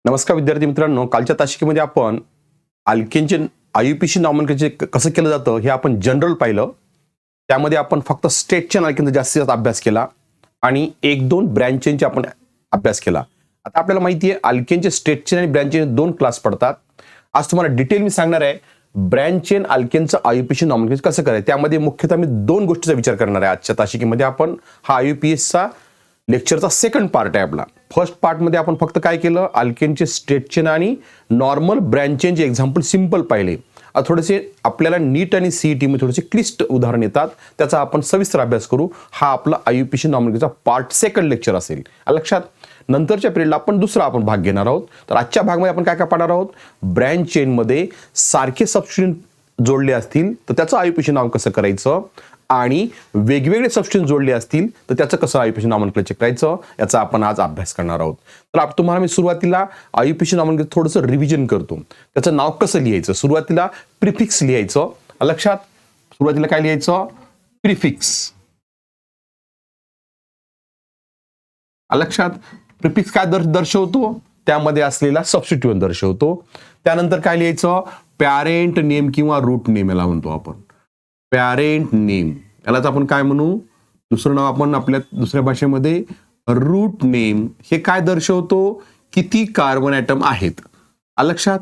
नमस्कार विद्यार्थी मित्रांनो, कालच्या तासिकेमध्ये आपण अल्केनचे आयुपीसी नॉमेनक्लेचर कसं केलं जातं हे आपण जनरल पाहिलं. त्यामध्ये आपण फक्त स्टेट चेन अल्केनचा जास्तीत जास्त अभ्यास केला आणि एक दोन ब्रँच चेनचे आपण अभ्यास केला. आता आपल्याला माहिती आहे अल्केनचे स्टेट चेन आणि ब्रँच चेन दोन क्लास पडतात. आज तुम्हाला डिटेल मी सांगणार आहे ब्रँच चेन अल्केनचं आयुपीसी नॉमेनक्लेचर कसं करायचं. त्यामध्ये मुख्यतः मी दोन गोष्टीचा विचार करणार आहे. आजच्या तासिकेमध्ये आपण हा आयुपीएसचा लेक्चरचा सेकंड पार्ट आहे आपला. फर्स्ट पार्टमध्ये आपण फक्त काय केलं, अल्केनचे स्ट्रेट चेन आणि नॉर्मल ब्रँच चेनचे एक्झाम्पल सिंपल पाहिले. थोडेसे आपल्याला नीट आणि सीईटी मध्ये थोडेसे क्लिष्ट उदाहरण येतात, त्याचा आपण सविस्तर अभ्यास करू. हा आपला आयुपीसी नॉमेनक्लेचरचा पार्ट सेकंड लेक्चर असेल. लक्षात. नंतरच्या पिरियडला आपण दुसरा आपण भाग घेणार आहोत. तर आजच्या भागामध्ये आपण काय काय पाहणार आहोत, ब्रँच चेनमध्ये सारखे सबस्टिट्यूएंट जोडले असतील तर त्याचं आयुपीसी नाव कसं करायचं आणि वेगवेगळे सबस्टिट्यूएंट जोडले असतील तर त्याचं कसं आयुपीसी नॉमेनक्लेचर करायचं याचा आपण आज अभ्यास करणार आहोत. तर तुम्हाला मी सुरुवातीला आयुपीसी नॉमेनक्लेचर थोडंसं रिव्हिजन करतो. त्याचं नाव कसं लिहायचं, सुरुवातीला प्रिफिक्स लिहायचं. लक्षात. सुरुवातीला काय लिहायचं, प्रिफिक्स. लक्षात. प्रिफिक्स काय दर्शवतो, त्यामध्ये असलेला सबस्टिट्यूएंट दर्शवतो. त्यानंतर काय लिहायचं, पॅरेंट नेम किंवा रूट नेम याला म्हणतो आपण. पॅरेंट नेम यालाच आपण काय म्हणू, दुसरं नाव आपण आपल्या दुसऱ्या भाषेमध्ये रूट नेम. हे काय दर्शवतो, किती कार्बन ॲटम आहेत. लक्षात.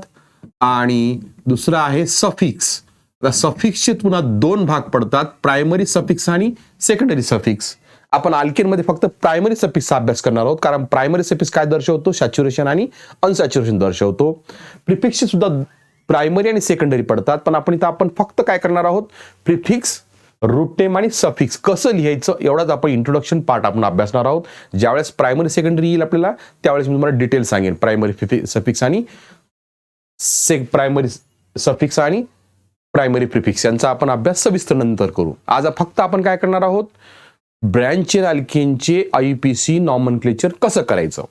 आणि दुसरं आहे सफिक्स. सफिक्सचे पुन्हा दोन भाग पडतात, प्रायमरी सफिक्स आणि सेकंडरी सफिक्स. आपण अल्केनमध्ये फक्त प्रायमरी सफिक्सचा अभ्यास करणार आहोत, कारण प्रायमरी सफिक्स काय दर्शवतो, सॅच्युरेशन आणि अनसॅच्युरेशन दर्शवतो. प्रिफिक्सचे सुद्धा प्रायमरी आणि सेकंडरी पडतात, पण आपण फक्त काय करणार आहोत, प्रिफिक्स, रूट नेम आणि सफिक्स कसं लिहायचं एवढाच आपण इंट्रोडक्शन पार्ट आपण अभ्यासणार आहोत. ज्यावेळेस प्रायमरी सेकंडरी येईल आपल्याला त्यावेळेस मी तुम्हाला डिटेल सांगेन प्रायमरी सफिक्स आणि प्रायमरी सफिक्स आणि प्रायमरी प्रिफिक्स यांचा आपण अभ्यास सविस्तर नंतर करू. आज फक्त आपण काय करणार आहोत, ब्रँच चेन अल्केनचे आयुपीसी नॉमेनक्लेचर कसं करायचं.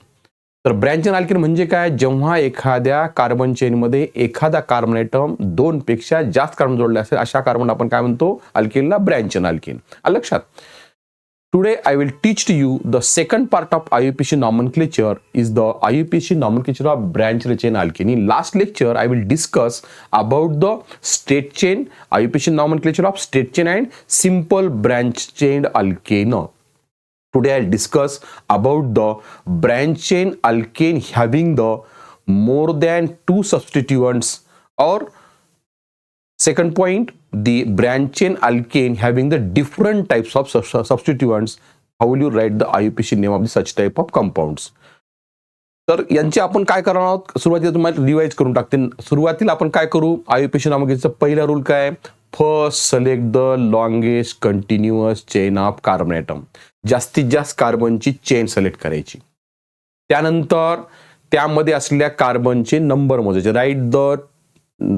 तर ब्रँच चेन अल्केन म्हणजे काय, जेव्हा एखाद्या कार्बन चेनमध्ये एखादा कार्बन ॲटम दोन पेक्षा जास्त कार्बन जोडले असेल अशा कार्बन आपण काय म्हणतो, अल्केनला ब्रँच चेन अल्केन. लक्षात. Today I will teach to you the second part of IUPAC nomenclature is the IUPAC nomenclature of branch chain alkane. In last lecture I will discuss about the straight chain IUPAC nomenclature of straight chain and simple branch chain alkane. Today I'll discuss about the branch chain alkane having the more than two substituents, or second point, the branch chain alkane having the different types of substituents. How will you write the IUPAC name of the such type of compounds? तर यांचे आपण काय करणार आहोत, सुरुवातीला तुम्हाला revise करून टाकते. सुरुवातीला आपण काय करू, आयुपीसी नॉमेनक्लेचरचा पहिला रूल काय, first select the longest continuous chain of carbon atom. जास्तीत जास्त कार्बनची चेन सिलेक्ट करायची. त्यानंतर त्यामध्ये असलेल्या कार्बनचे नंबर मोजायचे.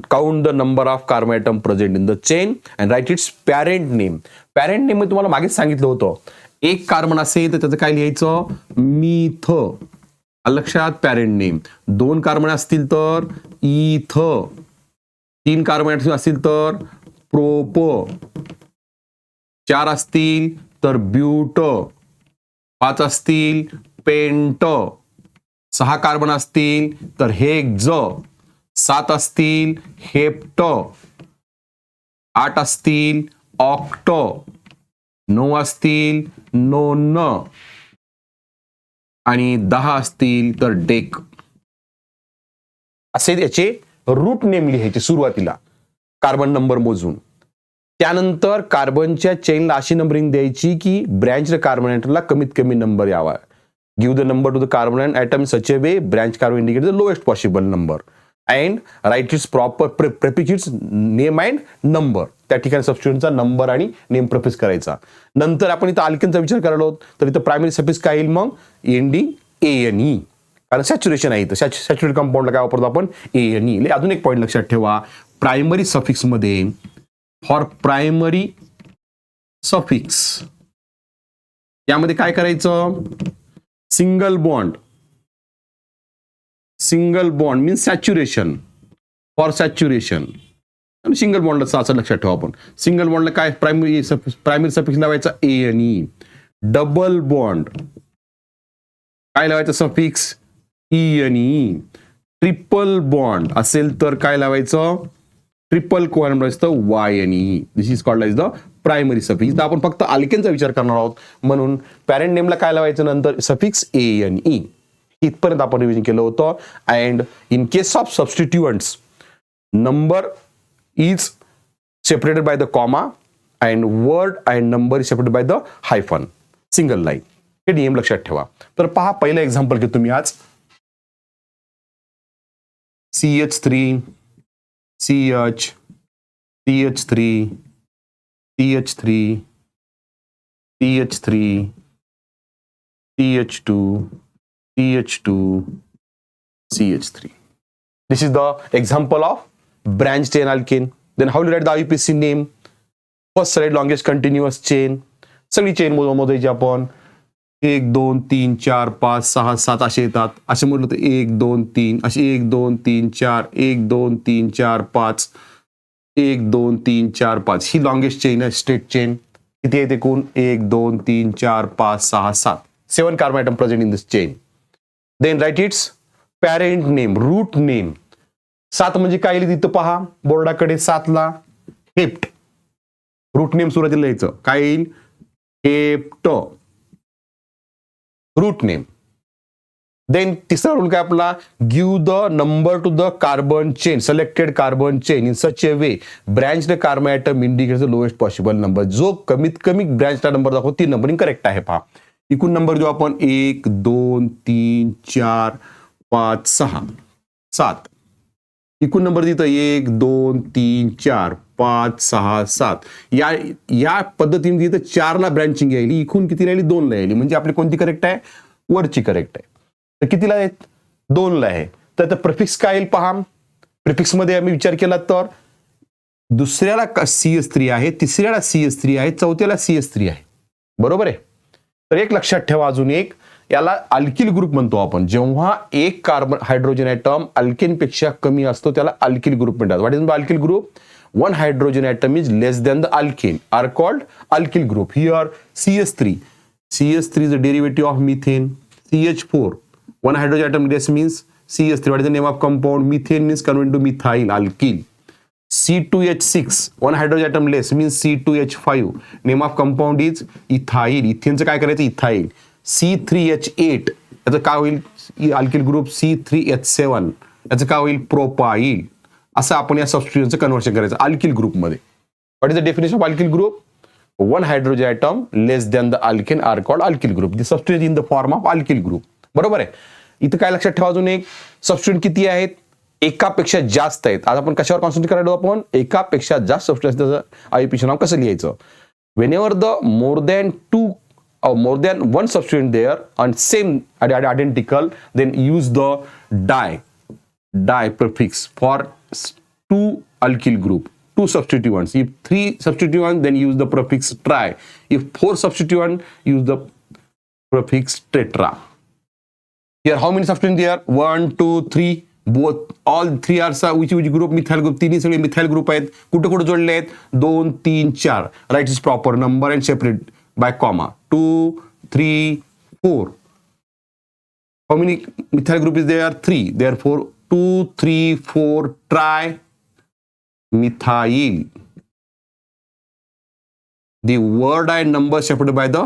Count the number of carbon atom present in the chain and write its parent name. Parent name मी तुम्हाला मागेच सांगितलं होतं, एक कार्बन असेल तर त्याचं काय लिहायचं, मिथ. लक्षात. Parent name. दोन कार्बन असतील तर इथ. तीन कार्बन असतील तर प्रोप. चार असतील तर ब्यूट. पाच असतील पेंट. सहा कार्बन असतील तर हेक्झ. सात असतील हेप्ट. आठ असतील ऑक्ट. 9 असतील नोन आणि 10 असतील तर डेक. असे याचे रूट नेम लिहायचे सुरुवातीला कार्बन नंबर मोजून. त्यानंतर कार्बनच्या चेनला अशी नंबरिंग द्यायची की ब्रँच कार्बन ॲटमला कमीत कमी नंबर यावा. Give the number to the carbon atom such a way branch carbon indicate the lowest possible number and write its proper prefix name and number. त्या ठिकाणी सबस्टिट्यूएंटचा नंबर आणि नेम प्रेफिक्स करायचा. नंतर आपण इथं अल्केनचा विचार करायला आहोत तर इथं प्रायमरी सफिक्स काय येईल, मग एंडिंग ANE, कारण सॅच्युरेशन आहे इथं. सॅच्युरेटेड कंपाऊंडला काय वापरतो आपण, ANE. अजून एक पॉईंट लक्षात ठेवा, प्रायमरी सफिक्स मध्ये फॉर प्रायमरी सफिक्स यामध्ये काय करायचं, single bond means saturation, for saturation. Single बॉन्डला असं लक्षात ठेवा आपण. सिंगल बॉन्डला काय प्रायमरी सफिक्स लावायचा ANE. डबल बॉन्ड काय लावायचं सफिक्स ENE. ट्रिपल बॉन्ड असेल तर काय लावायचं, ट्रिपल कोव्हॅलेंट असतं वाय आणि E. This is called as the primary suffix. इथं आपण फक्त अल्केनचा विचार करणार आहोत म्हणून पॅरेंट नेमला काय लावायचं नंतर सफिक्स ए एन ई. इथपर्यंत आपण रिव्हिजन केलं होतं. And in case of substituents number is separated by the comma and word and number is separated by the hyphen, single line. हे नियम लक्षात ठेवा. तर पहा पहिलं एक्झाम्पल घेतो मी आज. CH3 CH CH3 CH3 CH3 CH2 CH2 CH3. This is the example of branch chain alkane. Then how to write the IUPAC name? First select longest continuous chain. सगळी चेन मोजायची आपण. 1 2 3 4 5 6 7 असे येतात. असे म्हटलं तर 1 2 3 असे 1 2 3 4 1 2 3 4 5 1 2 3 4 5 ही लॉंगेस्ट चेन आहे, स्ट्रेट चेन. किती आहे एकूण 1 2 3 4 5 6 7 7 carbon atom present in this chain. Then write its parent name, root name. 7 म्हणजे काय लिहिलं तिथं पहा बोर्डाकडे 7 ला हेप्ट. रूट नेम सुरुवातीला लिहायचं काय येईल, हेप्ट रूट नेम. देन तिसरा रूल काय आपला, give the number to the carbon chain, selected carbon chain in such a way branch the carbon item indicates the lowest possible number. जो कमीत कमी ब्रँचचा नंबर दाखवतो ती नंबरिंग करेक्ट आहे. पहा एकूण नंबर देऊ आपण 1 2 3 4 5 6 7. एकूण नंबर देतो 1 2 3 4 5 6 7. या पद्धतीने तिथं 4 ला ब्रँचिंग यायली, इकून किती राहिली 2 ला यायली. म्हणजे आपली कोणती करेक्ट आहे, वरची करेक्ट आहे. तर कितीला आहेत 2 ला आहे. तर प्रिफिक्स काय येईल पहा. प्रिफिक्स मध्ये आम्ही विचार केला तर दुसऱ्याला CH3 आहे, तिसऱ्याला CH3 आहे, चौथ्याला CH3 आहे. बरोबर आहे. तर एक लक्षात ठेवा अजून एक, याला अल्किल ग्रुप म्हणतो आपण. जेव्हा एक कार्बन हायड्रोजन ॲटम अल्केन पेक्षा कमी असतो त्याला अल्किल ग्रुप म्हणतात. What is alkyl group? One hydrogen atom is less than the alkane are called alkyl group. Here CH3 is the derivative of methane. CH4 one hydrogen atom less means CH3. What is the name of compound? Methane means converted to methyl alkyl. C2H6 one hydrogen atom less means C2H5. Name of compound is ethyl. इथेनचं काय करायचं, ethyl. C3H8 याचं काय होईल, alkyl group. C3H7 याचं काय होईल, propyl. असं आपण या सबस्टिट्यूशनचं कन्व्हर्शन करायचं अल्किल ग्रुपमध्ये. What is the definition of alkyl group? One hydrogen atom less than the alkane are called alkyl group. The substituent in the form of alkyl group. बरोबर आहे. इथं काय लक्षात ठेवा अजून एक, सबस्टिट्यूएंट किती आहेत, एकापेक्षा जास्त आहेत. आज आपण कशावर कॉन्सन्ट्रेट करायला आपण, एकापेक्षा जास्त सबस्टिट्यूएंट आययुपीएसी नाव कसं लिहायचं. Whenever the more than one substituent there and same identical then use the di prefix for 2 alkyl group, 2 substituents. If 3 substituents, then use the prefix tri. If 4 substituents, use the prefix tetra. Here, how many substituents there? 1, 2, 3. Both, all 3 are which group? Methyl group. तिन्ही सगळे methyl group आहेत. कुठे कुठे जोडले आहेत, 2 3 4. Write is proper number and separate by comma. 2 3 4. How many methyl group is there? 3. Therefore 2 3 4 tri methyl. The word and number separated by the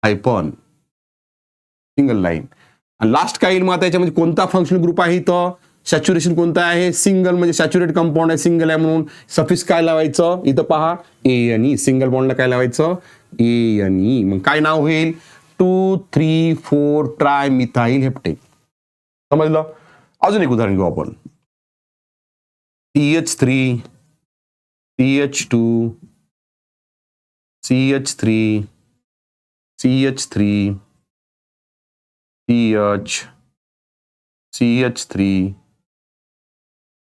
hyphen, single line. Last काय येईल मग त्याच्यामध्ये कोणता फंक्शनल ग्रुप आहे, तर सॅच्युरेशन कोणता आहे, single. म्हणजे सॅच्युरेट कंपाऊंड आहे, सिंगल आहे म्हणून सफिक्स काय लावायचं, इथं पहा ANE. सिंगल बॉन्डला काय लावायचं, ANE. मग काय नाव होईल, 2 3 4 ट्राय मिथाइल हेप्टेन. समजलं. अजून एक उदाहरण घेऊ आपण. CH3 CH2 CH3 CH3 CH CH3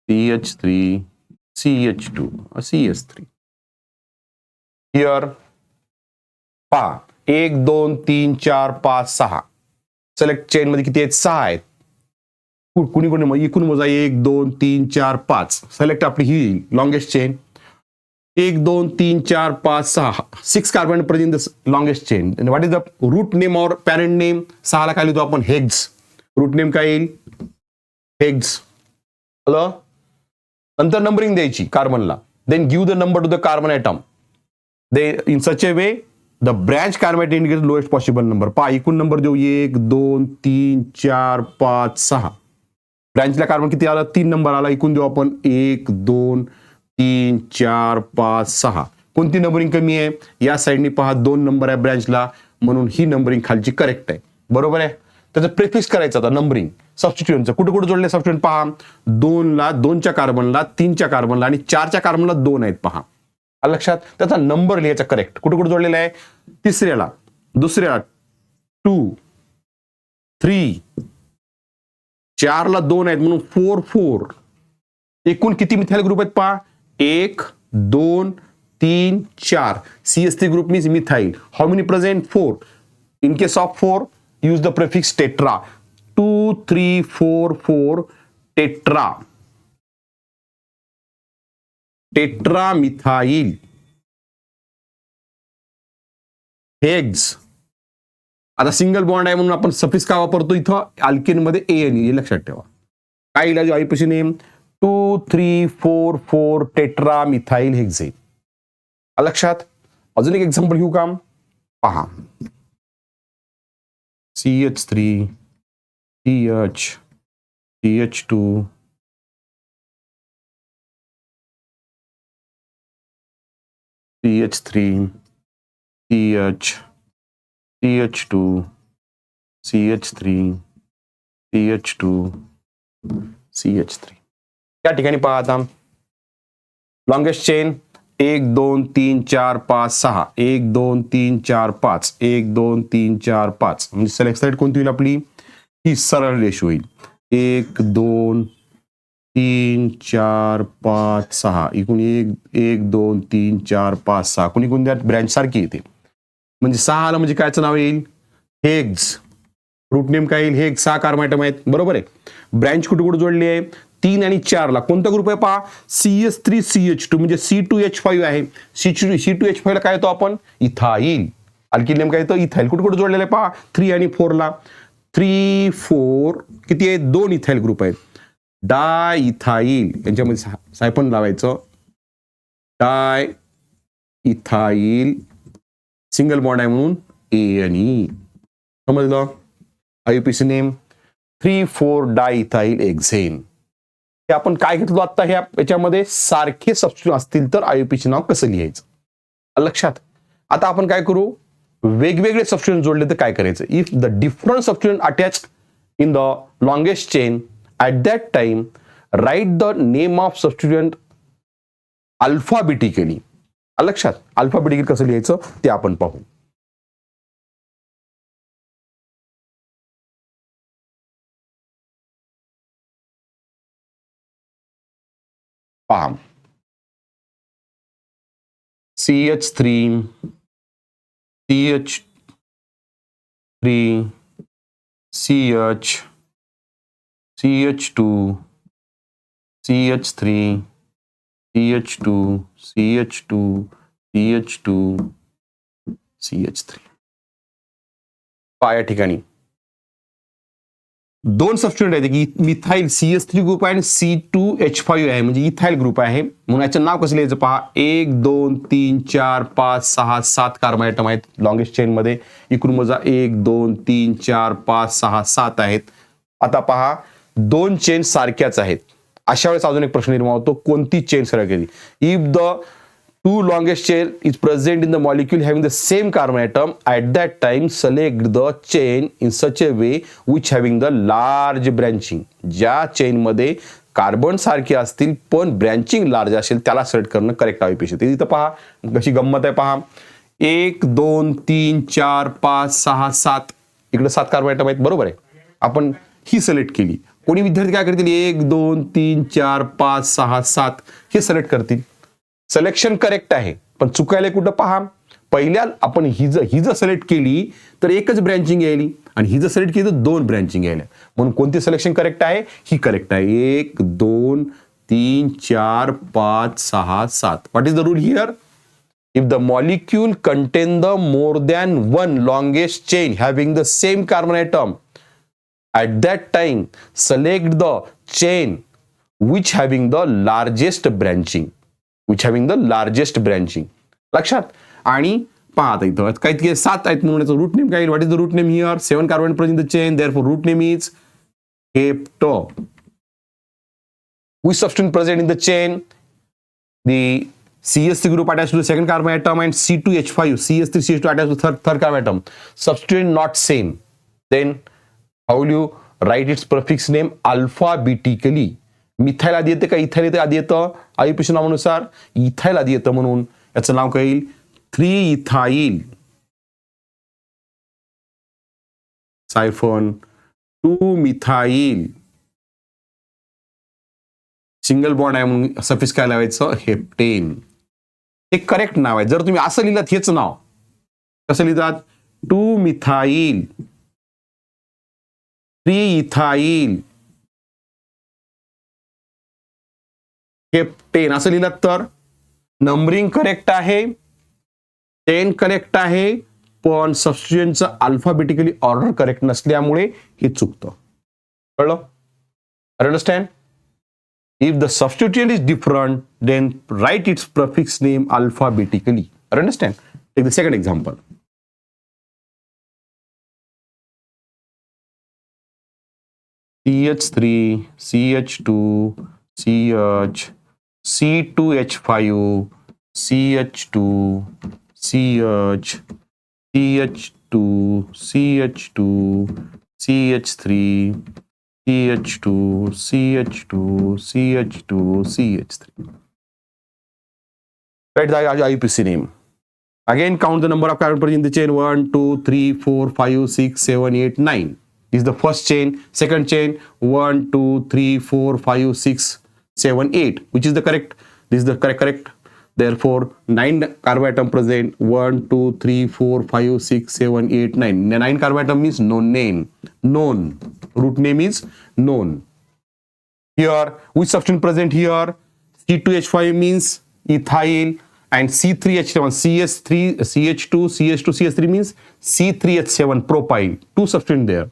CH3 CH2 CH3. Here पहा 1 2 3 4 5 6. सिलेक्ट चेन मध्ये किती आहेत, 6 आहेत. कुणी कोणी इकून मोजा 1 2 3 4 5. सिलेक्ट आपली ही longest chain. 1 2 3 4 5 6 6 carbon present in the longest chain. What is the root name or parent name? 6 ला काय लिहितो आपण, हेग्स. रूट नेम काय येईल, हेग्स. आलं? नंतर नंबरिंग द्यायची कार्बनला. Then give the number to the carbon atom. They in such a way the branch carbon indicate lowest possible number. पहा एकूण नंबर देऊ 1 2 3 4 5 6. ब्रँचला कार्बन किती आला? 3 नंबर आला. एकूण देऊ आपण 1 2 3 4 5 6. कोणती नंबरिंग कमी आहे? या साईडनी पहा 2 नंबर आहे ब्रँचला, म्हणून ही नंबरिंग खालची करेक्ट आहे. बरोबर आहे. त्याचं प्रेफिक्स करायचं आता नंबरिंग सबस्टिट्यूएंटचं. कुठे कुठे जोडले सबस्टिट्यूएंट पहा. 2ला 2च्या कार्बनला 3च्या कार्बनला आणि 4च्या कार्बनला 2 आहेत पहा. लक्षात. त्याचा नंबर लिहायचा करेक्ट. कुठे कुठे जोडलेला आहे? तिसऱ्याला, दुसऱ्याला 2 3, 4ला 2 आहेत म्हणून 4 4. एकूण किती मिथाइल ग्रुप आहेत पहा? 1 2 3 4. CH3 group means methyl. How many present? 4. In case of 4 use the prefix tetra. 2 3 4 4 tetra. टेट्रामिथाइल हेग्ज. आता सिंगल बॉन्ड आहे म्हणून आपण सफिक्स का वापरतो इथं? अल्केन मध्ये ANE. हे लक्षात ठेवा. काय इलाज आईपीसी नेम? 2 3 4 4 टेट्रामिथाइल हेक्झेन. लक्षात. अजून एक एक्झाम्पल घेऊ का? पहा. CH3 CH CH2 CH3 CH CH2 CH3 CH2 CH3. या ठिकाणी पहा आता लॉंगेस्ट चेन 1 2 3 4 5 6. 1 2 3 4 5. 1 2 3 4 5. म्हणजे सिलेक्ट कोणती होईल आपली? ही सरळ रेष होईल. 1 2 3 4 5 6. एकूण 1 2 3 4 5 6. कोणी कोणत्या ब्रँच सारखी येते. म्हणजे 6 आलं म्हणजे कायचं नाव येईल? हेग्ज. रूट नेम काय येईल? हेग्ज. 6 कार्बन आहेत. बरोबर आहे. ब्रँच कुठे कुठे जोडली आहे? 3 आणि 4 ला. कोणता ग्रुप आहे पहा? CH3 CH2 म्हणजे C2H5 आहे. C2H5 ला काय येतो आपण? इथाईल. अल्किल नेम काय येतो? इथाईल. कुठे कुठे जोडलेलं आहे पहा? 3 आणि 4 ला. 3 4 किती आहेत? 2 इथाईल ग्रुप आहेत. डाय इथाईल. यांच्यामध्ये सायपन लावायचं. डाय इथाईल सिंगल बॉन्ड आहे म्हणून ANE. समजलं? आयुपीसी नेम 3 4 डाय इथाईल हेक्झेन. हे आपण काय घेतलो आता? याच्यामध्ये सारखे सबस्टिट्यूट असतील तर आयुपीचे नाव कसं लिहायचं? लक्षात. आता आपण काय करू? वेगवेगळे सबस्टिट्यूट जोडले तर काय करायचं? If the different substitute attach in the longest chain at that time write the name of substitute alphabetically. लक्षात. अल्फाबेटिकली कसं लिहायचं ते आपण पाहू. पहा. CH3 CH3 CH CH2 CH3 CH2 CH2 CH2 CH3. पहा या ठिकाणी 2 सबस्टिट्यूट आहेत की मिथाइल CH3 ग्रुप आहे आणि C2H5 आहे म्हणजे इथाइल ग्रुप आहे. म्हणून याचं नाव कसं लिहायचं पहा. 1 2 3 4 5 6 7 कार्बन आयटम आहेत लॉंगेस्ट चेन मध्ये. इकडून मोजा 1 2 3 4 5 6 7 आहेत. आता पहा 2 चेन सारख्याच आहेत. अशा वेळेस अजून एक प्रश्न निर्माण होतो. कोणती चेन सरळ केली? If the 2 longest chain is present in the molecule having the same carbon atom, at that time select the chain in such a way which having the large branching. ज्या चेन मध्ये carbon सारखे असतील पण branching large असेल त्याला select करणं correct आहे. ते इथं पहा कशी गंमत आहे पहा. 1 2 3 4 5 6 7. इकडे 7 कार्बन आयटम आहेत. बरोबर आहे. आपण ही सिलेक्ट केली. कोणी विद्यार्थी काय करतील? 1 2 3 4 5 6 7 हे सिलेक्ट करतील. सिलेक्शन करेक्ट आहे पण चुकायला कुठं पहा. पहिल्या आपण ही जर सिलेक्ट केली तर एकच ब्रँचिंग यायली आणि ही जर सिलेक्ट केली तर 2 ब्रँचिंग यायल्या. म्हणून कोणती सिलेक्शन करेक्ट आहे? ही करेक्ट आहे. 1 2 3 4 5 6 7. What is the rule here? If the molecule content the more than 1 longest chain having the same carbon item at that time select the chain which having the largest branching. लक्षात. आणि पहा आता इथं काही 7 आहेत म्हणून याचं रूट नेम काय? What is the root name here? 7 carbon present in the chain, therefore root name is hepta. Which substituent present in the chain? The CH3 group attached to the second carbon atom and C2H5, CH3CH2 attached to the third carbon atom. Substituent not same. Then how will you write its prefix name alphabetically? Methyl आधी येते का ethyl आधी येतं? आयुपीच्या नावानुसार ethyl आधी येतं म्हणून याचं नाव काय येईल? 3-ethyl siphon 2-methyl single bond आहे म्हणून सफिक्स काय लावायचं? हेप्टेन. हे करेक्ट नाव आहे. जर तुम्ही असं लिहिलात हेच नाव कसं लिहितात? 2-methyl 3-ethyl हेप्टेन असं लिहिलात तर नंबरिंग करेक्ट आहे, 10 करेक्ट आहे, पण सबस्टिट्यूएंटचं अल्फाबेटिकली ऑर्डर करेक्ट नसल्यामुळे हे चुकतं. कळलं? Understand? If the substituent is different, then write its prefix name alphabetically. Understand? Take the second example. CH3, CH2, CH, C2H5, CH2, CH, CH2, CH2, CH3, CH2, CH2, CH2, CH3. Write the IUPAC name. Again, count the number of carbon present in the chain 1, 2, 3, 4, 5, 6, 7, 8, 9. This is the first chain. Second chain 1, 2, 3, 4, 5, 6, 7, 8. Which is the correct? This is the correct. Therefore, 9 carbon atom present. 1, 2, 3, 4, 5, 6, 7, 8, 9. 9 carbon atom means nonane. Known. Root name is known. Here, which substance present here? C2H5 means ethyl, and C3H7, CH3, CH2, CH2, CH3 means C3H7 propyl. 2 substance there.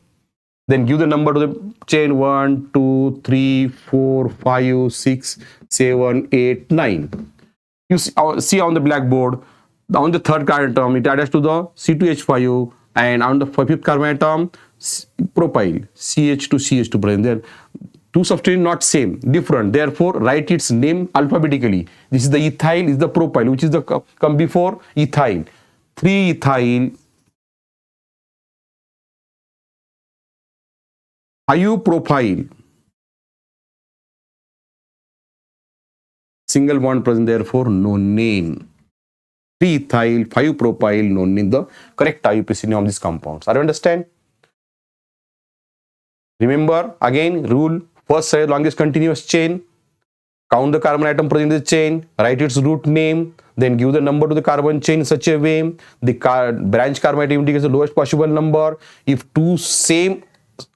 Then give the number to the chain 1, 2, 3, 4, 5, 6, 7, 8, 9. You see on the blackboard, on the third carbon atom, it attached to the C2H5, and on the fifth carbon atom, propyl, CH2, CH2 present there. 2 substituents not same, different. Therefore, write its name alphabetically. This is the ethyl, is the propyl, which is the come before ethyl. 3-ethyl, 5-propyl. Single bond present, therefore nonane. 3-ethyl, 5-propyl, nonane. The correct IUPAC name of these compounds. Are you understand? Remember again rule. First say longest continuous chain. Count the carbon atom present in the chain. Write its root name. Then give the number to the carbon chain in such a way. The branch carbon atom indicates the lowest possible number. If 2 same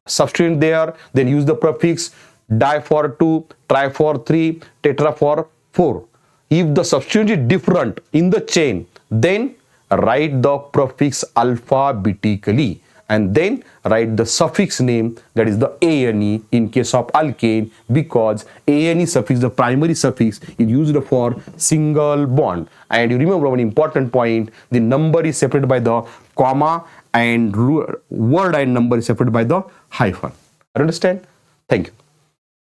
substituent there, then use the prefix di for 2, tri for 3, tetra for 4. If the substituent is different in the chain, then write the prefix alphabetically, and then write the suffix name, that is the ane in case of alkane, because ane suffix, the primary suffix, is used for single bond. And you remember one important point: the number is separated by the comma, and word and number is separated by the hyphen. Understand? Thank you.